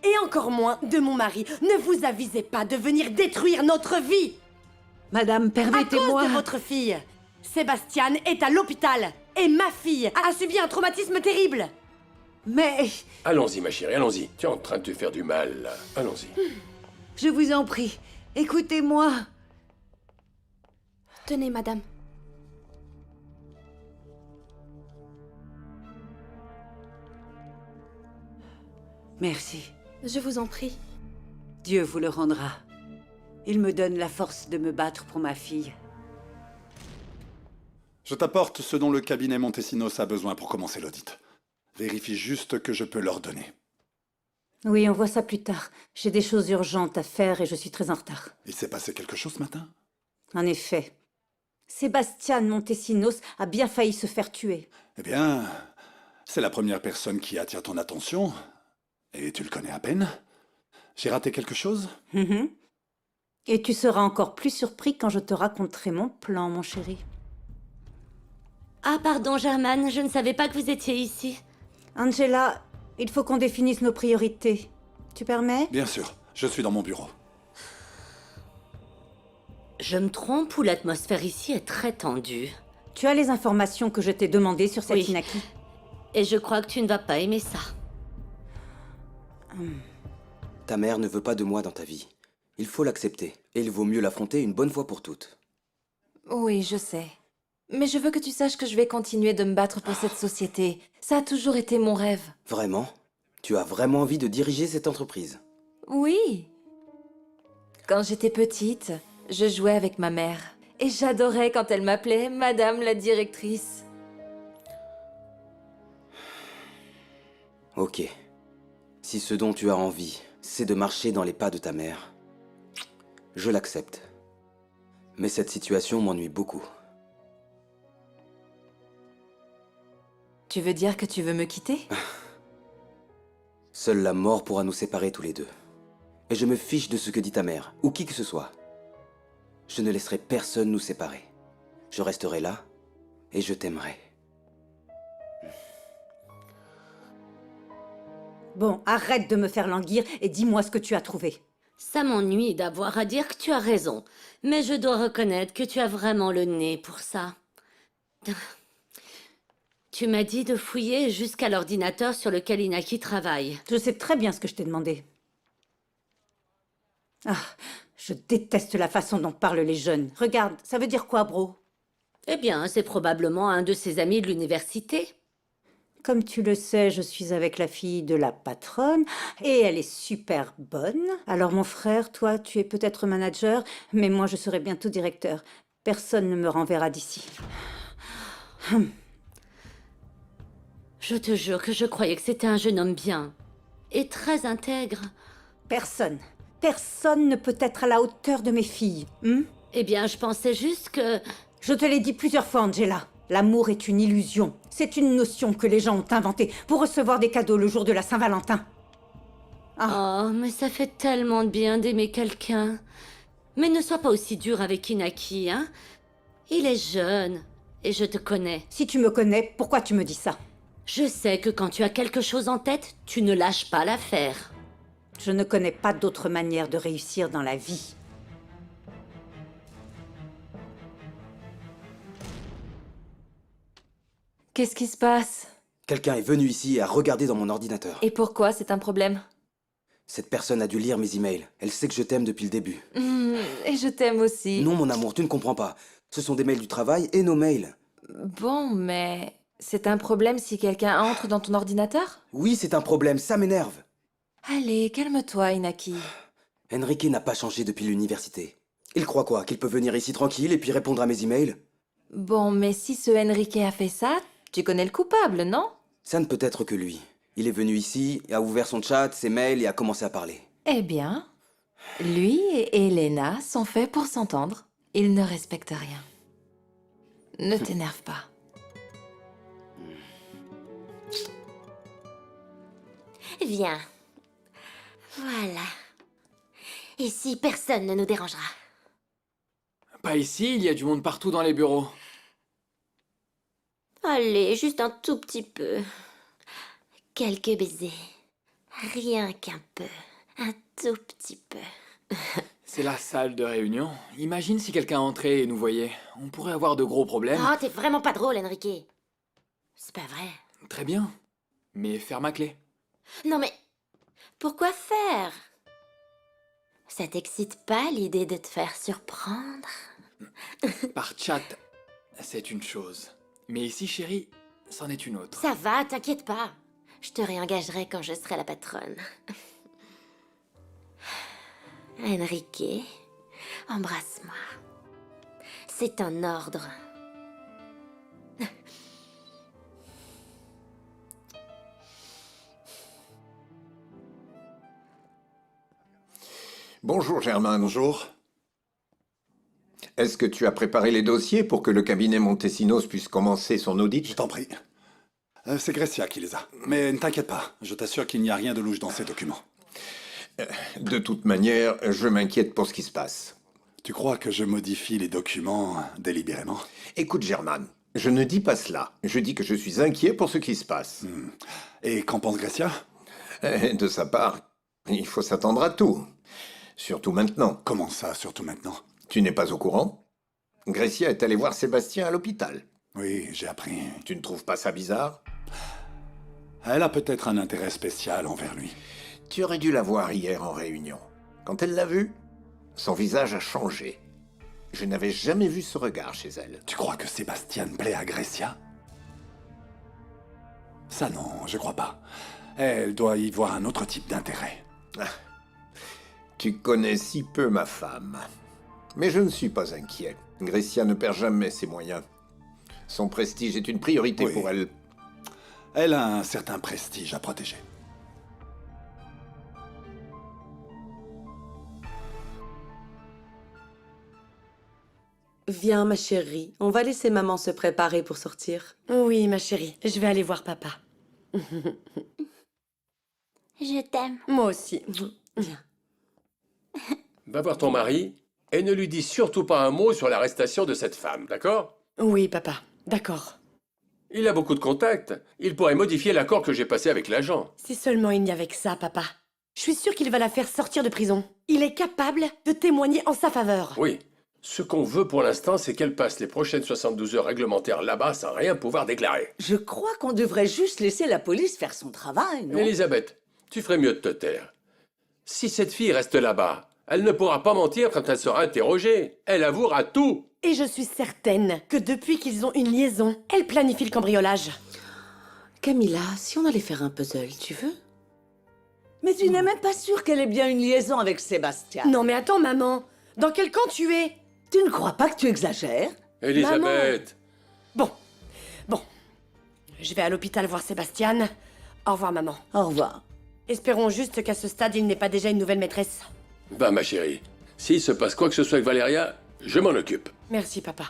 Et encore moins de mon mari. Ne vous avisez pas de venir détruire notre vie. Madame, permettez-moi... À cause de votre fille, Sébastien est à l'hôpital. Et ma fille a subi un traumatisme terrible. Mais... Allons-y, ma chérie, allons-y. Tu es en train de te faire du mal, là. Allons-y. Je vous en prie, écoutez-moi. Tenez, madame. Merci. Je vous en prie. Dieu vous le rendra. Il me donne la force de me battre pour ma fille. Je t'apporte ce dont le cabinet Montesinos a besoin pour commencer l'audit. Vérifie juste que je peux leur donner. Oui, on voit ça plus tard. J'ai des choses urgentes à faire et je suis très en retard. Il s'est passé quelque chose ce matin? En effet. Sébastien Montesinos a bien failli se faire tuer. Eh bien, c'est la première personne qui attire ton attention. Et tu le connais à peine. J'ai raté quelque chose? Et tu seras encore plus surpris quand je te raconterai mon plan, mon chéri. Ah, pardon, Germaine, je ne savais pas que vous étiez ici. Angela, il faut qu'on définisse nos priorités. Tu permets? Bien sûr, je suis dans mon bureau. Je me trompe ou l'atmosphère ici est très tendue? Tu as les informations que je t'ai demandées sur cette Inaki? Et je crois que tu ne vas pas aimer ça. Ta mère ne veut pas de moi dans ta vie. Il faut l'accepter, et il vaut mieux l'affronter une bonne fois pour toutes. Oui, je sais. Mais je veux que tu saches que je vais continuer de me battre pour cette société. Ça a toujours été mon rêve. Vraiment? Tu as vraiment envie de diriger cette entreprise? Oui. Quand j'étais petite, je jouais avec ma mère. Et j'adorais quand elle m'appelait Madame la directrice. Ok. Si ce dont tu as envie, c'est de marcher dans les pas de ta mère, je l'accepte. Mais cette situation m'ennuie beaucoup. Tu veux dire que tu veux me quitter? Seule la mort pourra nous séparer tous les deux. Et je me fiche de ce que dit ta mère, ou qui que ce soit. Je ne laisserai personne nous séparer. Je resterai là, et je t'aimerai. Bon, arrête de me faire languir et dis-moi ce que tu as trouvé. Ça m'ennuie d'avoir à dire que tu as raison, mais je dois reconnaître que tu as vraiment le nez pour ça. Tu m'as dit de fouiller jusqu'à l'ordinateur sur lequel Inaki travaille. Je sais très bien ce que je t'ai demandé. Ah, je déteste la façon dont parlent les jeunes. Regarde, ça veut dire quoi, bro? Eh bien, c'est probablement un de ses amis de l'université. Comme tu le sais, je suis avec la fille de la patronne et elle est super bonne. Alors mon frère, toi, tu es peut-être manager, mais moi je serai bientôt directeur. Personne ne me renverra d'ici. Je te jure que je croyais que c'était un jeune homme bien et très intègre. Personne ne peut être à la hauteur de mes filles. Eh bien, je pensais juste que... Je te l'ai dit plusieurs fois, Angela. L'amour est une illusion. C'est une notion que les gens ont inventée pour recevoir des cadeaux le jour de la Saint-Valentin. Oh, mais ça fait tellement de bien d'aimer quelqu'un. Mais ne sois pas aussi dur avec Inaki, hein? Il est jeune, et je te connais. Si tu me connais, pourquoi tu me dis ça? Je sais que quand tu as quelque chose en tête, tu ne lâches pas l'affaire. Je ne connais pas d'autre manière de réussir dans la vie. Qu'est-ce qui se passe? Quelqu'un est venu ici et a regardé dans mon ordinateur. Et pourquoi c'est un problème? Cette personne a dû lire mes emails. Elle sait que je t'aime depuis le début. Et je t'aime aussi. Non, mon amour, tu ne comprends pas. Ce sont des mails du travail et nos mails. Bon, mais c'est un problème si quelqu'un entre dans ton ordinateur? Oui, c'est un problème, ça m'énerve. Allez, calme-toi, Inaki. Enrique n'a pas changé depuis l'université. Il croit quoi? Qu'il peut venir ici tranquille et puis répondre à mes emails? Bon, mais si ce Enrique a fait ça, tu connais le coupable, non? Ça ne peut être que lui. Il est venu ici, a ouvert son chat, ses mails et a commencé à parler. Eh bien, lui et Elena sont faits pour s'entendre. Ils ne respectent rien. Ne t'énerve pas. Viens. Voilà. Ici, personne ne nous dérangera. Pas ici, il y a du monde partout dans les bureaux. Allez, juste un tout petit peu. Quelques baisers. Rien qu'un peu. Un tout petit peu. C'est la salle de réunion. Imagine si quelqu'un entrait et nous voyait. On pourrait avoir de gros problèmes. Oh, t'es vraiment pas drôle, Enrique. C'est pas vrai. Très bien. Mais ferme à clé. Non mais... Pourquoi faire? Ça t'excite pas l'idée de te faire surprendre? Par chat, c'est une chose. Mais ici, chérie, c'en est une autre. Ça va, t'inquiète pas. Je te réengagerai quand je serai la patronne. Enrique, embrasse-moi. C'est un ordre. Bonjour Germain. Bonjour. Est-ce que tu as préparé les dossiers pour que le cabinet Montesinos puisse commencer son audit? Je t'en prie. C'est Grecia qui les a. Mais ne t'inquiète pas, je t'assure qu'il n'y a rien de louche dans ces documents. De toute manière, je m'inquiète pour ce qui se passe. Tu crois que je modifie les documents délibérément? Écoute Germain, je ne dis pas cela. Je dis que je suis inquiet pour ce qui se passe. Et qu'en pense Grecia? De sa part, il faut s'attendre à tout. Surtout maintenant. Comment ça, surtout maintenant? Tu n'es pas au courant? Grecia est allée voir Sébastien à l'hôpital. Oui, j'ai appris. Tu ne trouves pas ça bizarre? Elle a peut-être un intérêt spécial envers lui. Tu aurais dû la voir hier en réunion. Quand elle l'a vu, Son visage a changé. Je n'avais jamais vu ce regard chez elle. Tu crois que Sébastien plaît à Grecia? Ça non, je crois pas. Elle doit y voir un autre type d'intérêt. Ah, tu connais si peu ma femme. Mais je ne suis pas inquiet. Grecia ne perd jamais ses moyens. Son prestige est une priorité pour elle. Elle a un certain prestige à protéger. Viens, ma chérie, on va laisser maman se préparer pour sortir. Oui, ma chérie, je vais aller voir papa. Je t'aime. Moi aussi. Viens. Va voir ton mari et ne lui dis surtout pas un mot sur l'arrestation de cette femme, d'accord? Oui, papa, d'accord. Il a beaucoup de contacts. Il pourrait modifier l'accord que j'ai passé avec l'agent. Si seulement il n'y avait que ça, papa. Je suis sûre qu'il va la faire sortir de prison. Il est capable de témoigner en sa faveur. Oui. Ce qu'on veut pour l'instant, c'est qu'elle passe les prochaines 72 heures réglementaires là-bas sans rien pouvoir déclarer. Je crois qu'on devrait juste laisser la police faire son travail, non? Elisabeth, tu ferais mieux de te taire. Si cette fille reste là-bas, elle ne pourra pas mentir quand elle sera interrogée. Elle avouera tout. Et je suis certaine que depuis qu'ils ont une liaison, elle planifie le cambriolage. Camilla, si on allait faire un puzzle, tu veux? Mais tu n'es même pas sûre qu'elle ait bien une liaison avec Sébastien. Non mais attends, maman. Dans quel camp tu es? Tu ne crois pas que tu exagères? Elisabeth. Bon. Je vais à l'hôpital voir Sébastien. Au revoir, maman. Au revoir. Espérons juste qu'à ce stade, il n'ait pas déjà une nouvelle maîtresse. Va, ma chérie. S'il se passe quoi que ce soit avec Valéria, je m'en occupe. Merci, papa.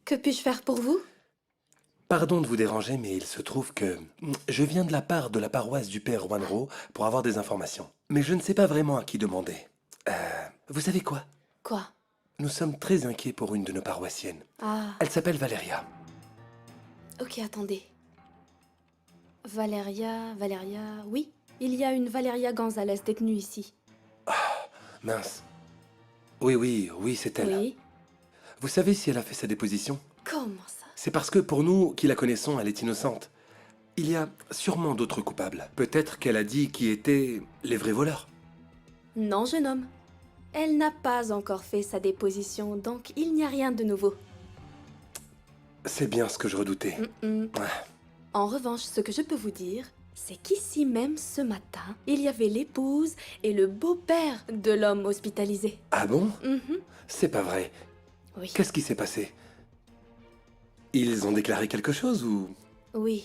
Que puis-je faire pour vous? Pardon de vous déranger, mais il se trouve que je viens de la part de la paroisse du père Wanro pour avoir des informations. Mais je ne sais pas vraiment à qui demander. Vous savez quoi? Quoi? Nous sommes très inquiets pour une de nos paroissiennes. Ah, Elle s'appelle Valéria. ok, attendez. Valéria... Oui, il y a une Valéria Gonzalez détenue ici. Mince. Oui, c'est elle. Oui. Vous savez si elle a fait sa déposition? Comment ça? C'est parce que pour nous qui la connaissons, elle est innocente. Il y a sûrement d'autres coupables. Peut-être qu'elle a dit qui étaient les vrais voleurs. Non, jeune homme. Elle n'a pas encore fait sa déposition, donc il n'y a rien de nouveau. C'est bien ce que je redoutais. Ouais. En revanche, ce que je peux vous dire, c'est qu'ici même, ce matin, il y avait l'épouse et le beau-père de l'homme hospitalisé. Ah bon? Mhm. C'est pas vrai. Oui. Qu'est-ce qui s'est passé? Ils ont déclaré quelque chose ou... Oui.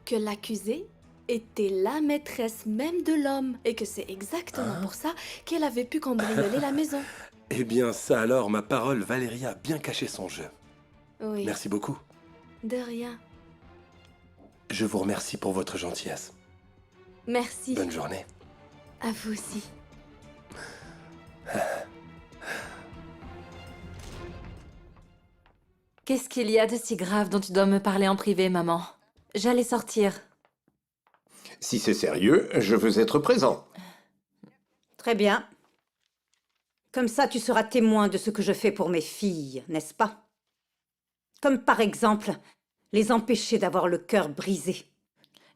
Que l'accusée était la maîtresse même de l'homme et que c'est exactement pour ça qu'elle avait pu cambrioler la maison. Eh bien ça alors, ma parole, Valéria a bien caché son jeu. Oui. Merci beaucoup. De rien. Je vous remercie pour votre gentillesse. Merci. Bonne journée. À vous aussi. Qu'est-ce qu'il y a de si grave dont tu dois me parler en privé, maman? J'allais sortir. Si c'est sérieux, je veux être présent. Très bien. Comme ça, tu seras témoin de ce que je fais pour mes filles, n'est-ce pas? Comme par exemple, les empêcher d'avoir le cœur brisé.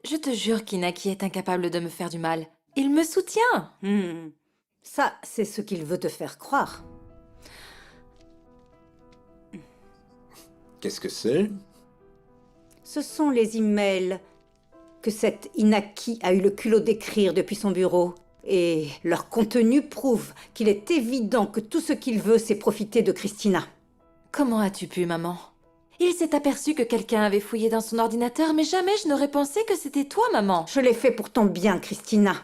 Je te jure qu'Inaki est incapable de me faire du mal. Il me soutient. Ça, c'est ce qu'il veut te faire croire. Qu'est-ce que c'est? Ce sont les emails que cette Inaki a eu le culot d'écrire depuis son bureau. Et leur contenu prouve qu'il est évident que tout ce qu'il veut, c'est profiter de Christina. Comment as-tu pu, maman? Il s'est aperçu que quelqu'un avait fouillé dans son ordinateur, mais jamais je n'aurais pensé que c'était toi, maman. Je l'ai fait pour ton bien, Christina.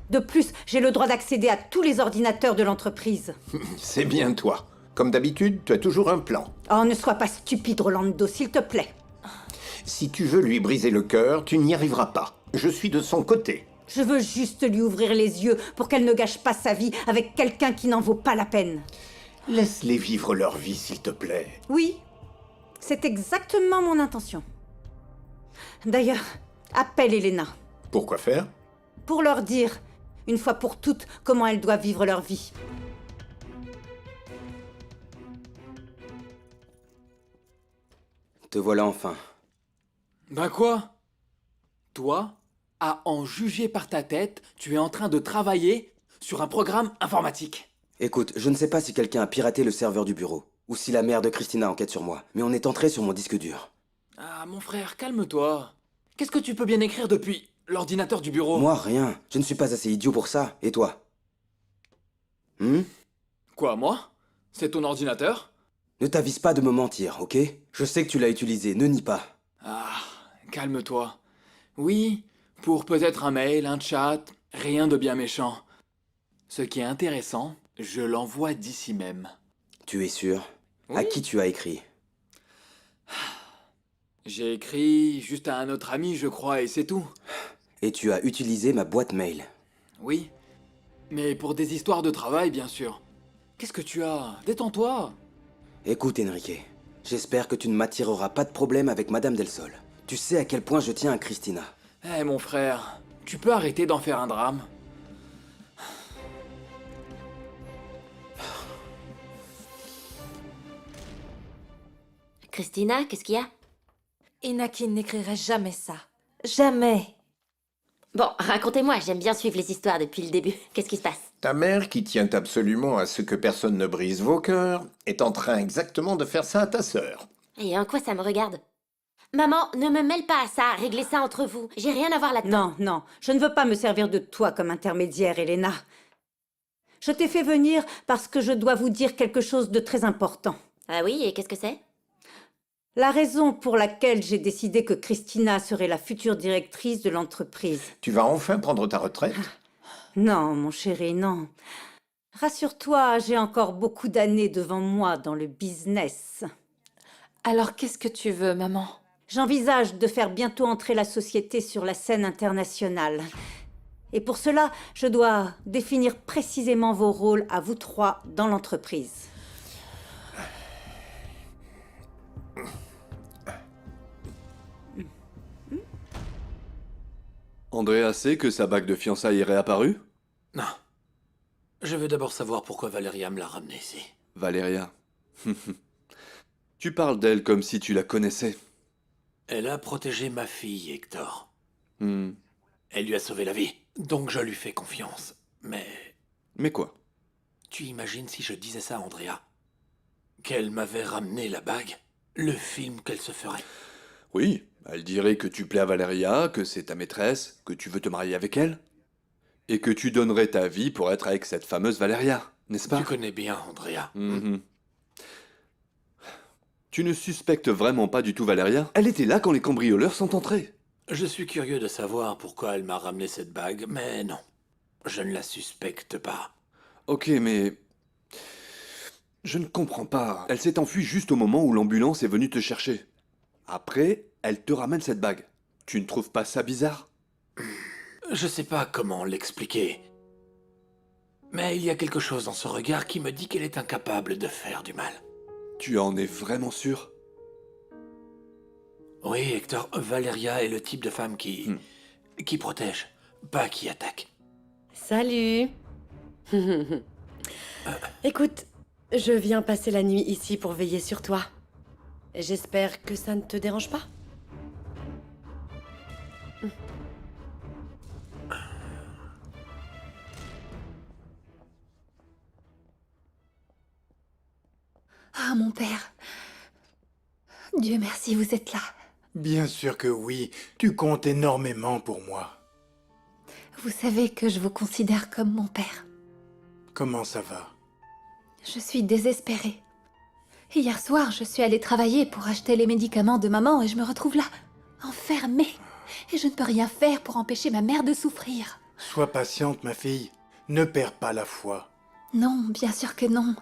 De plus, j'ai le droit d'accéder à tous les ordinateurs de l'entreprise. C'est bien toi. Comme d'habitude, tu as toujours un plan. Oh, ne sois pas stupide, Rolando, s'il te plaît. Si tu veux lui briser le cœur, tu n'y arriveras pas. Je suis de son côté. Je veux juste lui ouvrir les yeux pour qu'elle ne gâche pas sa vie avec quelqu'un qui n'en vaut pas la peine. Laisse-les vivre leur vie, s'il te plaît. Oui, c'est exactement mon intention. D'ailleurs, appelle Elena. Pourquoi faire? Pour leur dire, une fois pour toutes, comment elles doivent vivre leur vie. Te voilà enfin. Ben quoi? Toi, à en juger par ta tête, tu es en train de travailler sur un programme informatique. Écoute, je ne sais pas si quelqu'un a piraté le serveur du bureau, ou si la mère de Christina enquête sur moi, mais on est entré sur mon disque dur. Ah, mon frère, calme-toi. Qu'est-ce que tu peux bien écrire depuis l'ordinateur du bureau? Moi, rien. Je ne suis pas assez idiot pour ça. Et toi? Quoi, moi? C'est ton ordinateur? Ne t'avise pas de me mentir, ok? Je sais que tu l'as utilisé, ne nie pas. Ah, calme-toi. Oui, pour peut-être un mail, un chat, rien de bien méchant. Ce qui est intéressant, je l'envoie d'ici même. Tu es sûr? Oui. À qui tu as écrit? J'ai écrit juste à un autre ami, je crois, et c'est tout. Et tu as utilisé ma boîte mail. Oui, mais pour des histoires de travail, bien sûr. Qu'est-ce que tu as? Détends-toi. Écoute, Enrique, j'espère que tu ne m'attireras pas de problème avec Madame Del Sol. Tu sais à quel point je tiens à Christina. Eh, mon frère, tu peux arrêter d'en faire un drame? Christina, qu'est-ce qu'il y a? Inaki n'écrirait jamais ça. Jamais. Bon, racontez-moi, j'aime bien suivre les histoires depuis le début. Qu'est-ce qui se passe? Ta mère, qui tient absolument à ce que personne ne brise vos cœurs, est en train exactement de faire ça à ta sœur. Et en quoi ça me regarde? Maman, ne me mêle pas à ça, réglez ça entre vous. J'ai rien à voir là-dedans. Non, non, je ne veux pas me servir de toi comme intermédiaire, Elena. Je t'ai fait venir parce que je dois vous dire quelque chose de très important. Ah oui, et qu'est-ce que c'est? La raison pour laquelle j'ai décidé que Christina serait la future directrice de l'entreprise. Tu vas enfin prendre ta retraite? Non, mon chéri, non. Rassure-toi, j'ai encore beaucoup d'années devant moi dans le business. Alors qu'est-ce que tu veux, maman? J'envisage de faire bientôt entrer la société sur la scène internationale. Et pour cela, je dois définir précisément vos rôles à vous trois dans l'entreprise. Andrea sait que sa bague de fiançailles est réapparue? Non. Je veux d'abord savoir pourquoi Valeria me l'a ramenée ici. Valeria. Tu parles d'elle comme si tu la connaissais. Elle a protégé ma fille, Hector. Hmm. Elle lui a sauvé la vie, donc je lui fais confiance. Mais... Mais quoi? Tu imagines si je disais ça à Andrea? Qu'elle m'avait ramené la bague? Le film qu'elle se ferait. Oui, elle dirait que tu plais à Valeria, que c'est ta maîtresse, que tu veux te marier avec elle. Et que tu donnerais ta vie pour être avec cette fameuse Valeria, n'est-ce pas? Tu connais bien Andrea. Mhm. Tu ne suspectes vraiment pas du tout Valeria? Elle était là quand les cambrioleurs sont entrés. Je suis curieux de savoir pourquoi elle m'a ramené cette bague, mais non. Je ne la suspecte pas. Ok, mais... Je ne comprends pas. Elle s'est enfuie juste au moment où l'ambulance est venue te chercher. Après, elle te ramène cette bague. Tu ne trouves pas ça bizarre? Je sais pas comment l'expliquer. Mais il y a quelque chose dans ce regard qui me dit qu'elle est incapable de faire du mal. Tu en es vraiment sûr? Oui, Hector, Valeria est le type de femme qui protège, pas qui attaque. Salut. Écoute, je viens passer la nuit ici pour veiller sur toi. J'espère que ça ne te dérange pas. Ah, mon père. Dieu merci, vous êtes là. Bien sûr que oui, tu comptes énormément pour moi. Vous savez que je vous considère comme mon père. Comment ça va? Je suis désespérée. Hier soir, je suis allée travailler pour acheter les médicaments de maman et je me retrouve là, enfermée. Et je ne peux rien faire pour empêcher ma mère de souffrir. Sois patiente, ma fille. Ne perds pas la foi. Non, bien sûr que non.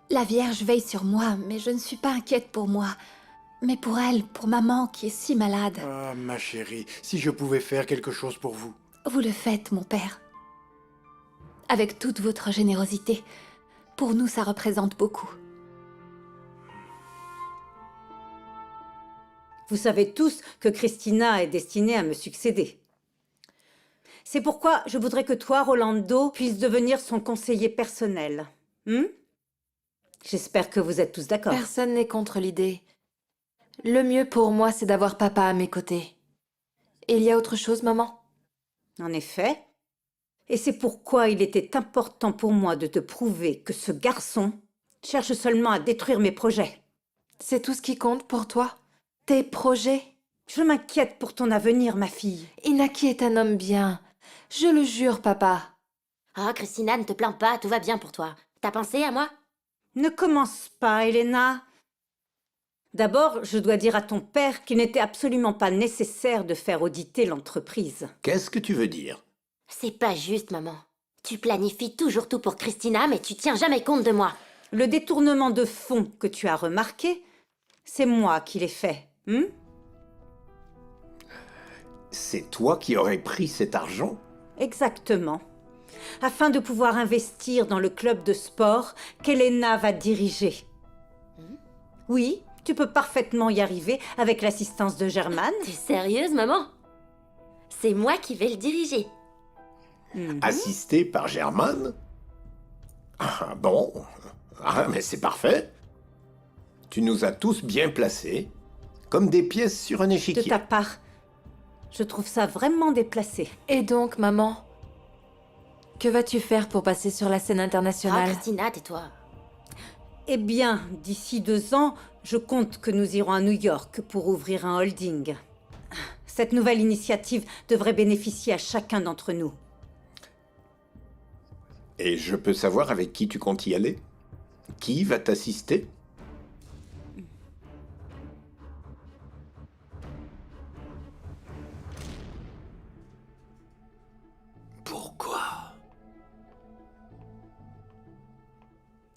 La Vierge veille sur moi, mais je ne suis pas inquiète pour moi. Mais pour elle, pour maman qui est si malade. Ah, ma chérie, si je pouvais faire quelque chose pour vous. Vous le faites, mon père. Avec toute votre générosité. Pour nous, ça représente beaucoup. Vous savez tous que Christina est destinée à me succéder. C'est pourquoi je voudrais que toi, Rolando, puisses devenir son conseiller personnel. J'espère que vous êtes tous d'accord. Personne n'est contre l'idée. Le mieux pour moi, c'est d'avoir papa à mes côtés. Il y a autre chose, maman? En effet. Et c'est pourquoi il était important pour moi de te prouver que ce garçon cherche seulement à détruire mes projets. C'est tout ce qui compte pour toi? Tes projets? Je m'inquiète pour ton avenir, ma fille. Inaki est un homme bien. Je le jure, papa. Oh, Christina, ne te plains pas, tout va bien pour toi. T'as pensé à moi? Ne commence pas, Elena. D'abord, je dois dire à ton père qu'il n'était absolument pas nécessaire de faire auditer l'entreprise. Qu'est-ce que tu veux dire? C'est pas juste, maman. Tu planifies toujours tout pour Christina, mais tu tiens jamais compte de moi. Le détournement de fonds que tu as remarqué, c'est moi qui l'ai fait. C'est toi qui aurais pris cet argent? Exactement. Afin de pouvoir investir dans le club de sport qu'Elena va diriger. Oui, tu peux parfaitement y arriver avec l'assistance de Germaine. T'es sérieuse, maman? C'est moi qui vais le diriger. Assisté par Germaine? Ah bon? Ah, mais c'est parfait. Tu nous as tous bien placés, comme des pièces sur un échiquier. De ta part, je trouve ça vraiment déplacé. Et donc, maman, que vas-tu faire pour passer sur la scène internationale? Ah, Christina, tais-toi. Eh bien, d'ici 2 ans, je compte que nous irons à New York pour ouvrir un holding. Cette nouvelle initiative devrait bénéficier à chacun d'entre nous. Et je peux savoir avec qui tu comptes y aller? Qui va t'assister? Pourquoi?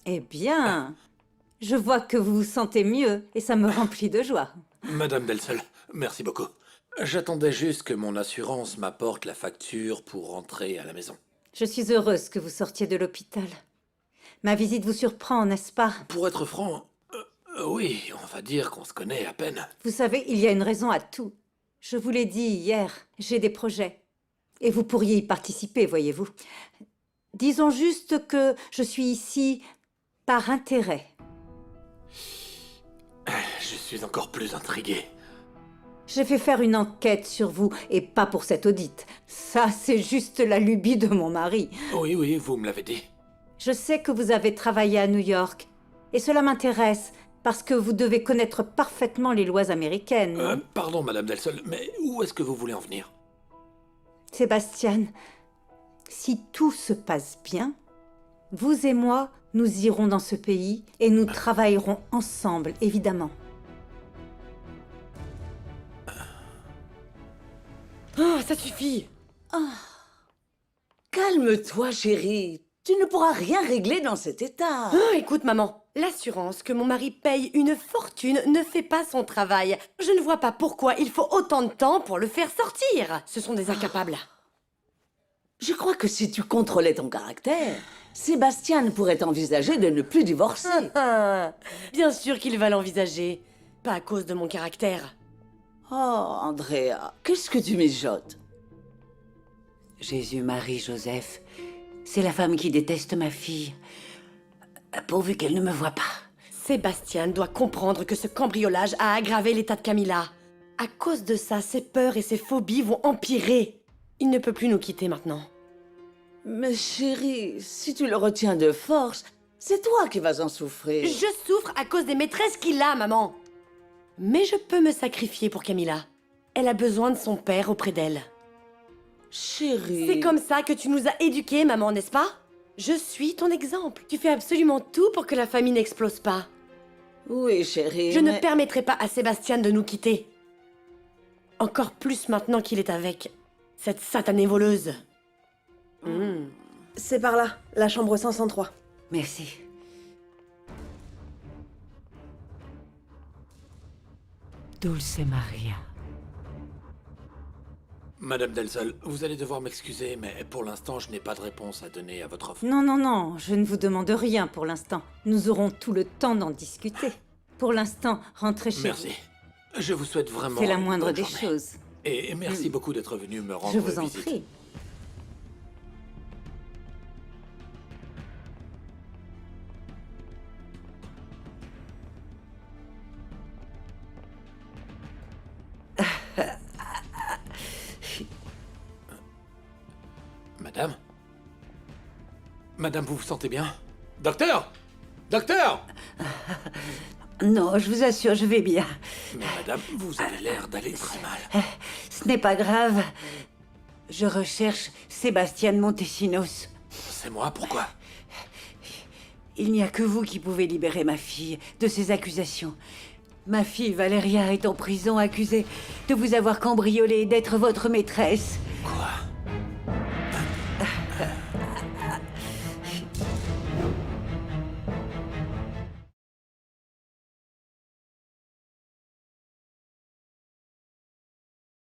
Eh bien, je vois que vous vous sentez mieux et ça me remplit de joie. Madame Delsel, merci beaucoup. J'attendais juste que mon assurance m'apporte la facture pour rentrer à la maison. Je suis heureuse que vous sortiez de l'hôpital. Ma visite vous surprend, n'est-ce pas? Pour être franc, oui, on va dire qu'on se connaît à peine. Vous savez, il y a une raison à tout. Je vous l'ai dit hier, j'ai des projets. Et vous pourriez y participer, voyez-vous. Disons juste que je suis ici par intérêt. Je suis encore plus intrigué. J'ai fait faire une enquête sur vous, et pas pour cet audit. Ça, c'est juste la lubie de mon mari. Oui, oui, vous me l'avez dit. Je sais que vous avez travaillé à New York, et cela m'intéresse, parce que vous devez connaître parfaitement les lois américaines. Non Pardon, Madame Delsel, mais où est-ce que vous voulez en venir? Sébastien, si tout se passe bien, vous et moi, nous irons dans ce pays, et nous travaillerons ensemble, évidemment. Oh, ça suffit. Calme-toi, chérie. Tu ne pourras rien régler dans cet état. Oh, écoute, maman, l'assurance que mon mari paye une fortune ne fait pas son travail. Je ne vois pas pourquoi il faut autant de temps pour le faire sortir. Ce sont des incapables. Je crois que si tu contrôlais ton caractère, Sébastien pourrait envisager de ne plus divorcer. Bien sûr qu'il va l'envisager. Pas à cause de mon caractère. Oh, Andrea, qu'est-ce que tu mijotes? Jésus-Marie-Joseph, c'est la femme qui déteste ma fille. Pourvu qu'elle ne me voie pas. Sébastien doit comprendre que ce cambriolage a aggravé l'état de Camilla. À cause de ça, ses peurs et ses phobies vont empirer. Il ne peut plus nous quitter maintenant. Mais chérie, si tu le retiens de force, c'est toi qui vas en souffrir. Je souffre à cause des maîtresses qu'il a, maman. Mais je peux me sacrifier pour Camilla. Elle a besoin de son père auprès d'elle. Chérie... C'est comme ça que tu nous as éduqués, maman, n'est-ce pas? Je suis ton exemple. Tu fais absolument tout pour que la famille n'explose pas. Oui, chérie, Je ne permettrai pas à Sébastien de nous quitter. Encore plus maintenant qu'il est avec cette satanée voleuse. C'est par là, la chambre 503. Merci. Dulce Maria. Madame Delsel, vous allez devoir m'excuser, mais pour l'instant, je n'ai pas de réponse à donner à votre offre. Non, non, non, je ne vous demande rien pour l'instant. Nous aurons tout le temps d'en discuter. Pour l'instant, rentrez chez vous. Merci. Je vous souhaite vraiment C'est la une moindre bonne des journée. choses. Et merci beaucoup d'être venu me rendre Je vous en visite. prie. Madame, vous vous sentez bien? Docteur! Docteur! Non, je vous assure, je vais bien. Mais madame, vous avez l'air d'aller très mal. Ce n'est pas grave. Je recherche Sébastien Montesinos. C'est moi, pourquoi? Il n'y a que vous qui pouvez libérer ma fille de ces accusations. Ma fille Valéria est en prison accusée de vous avoir cambriolé et d'être votre maîtresse. Quoi?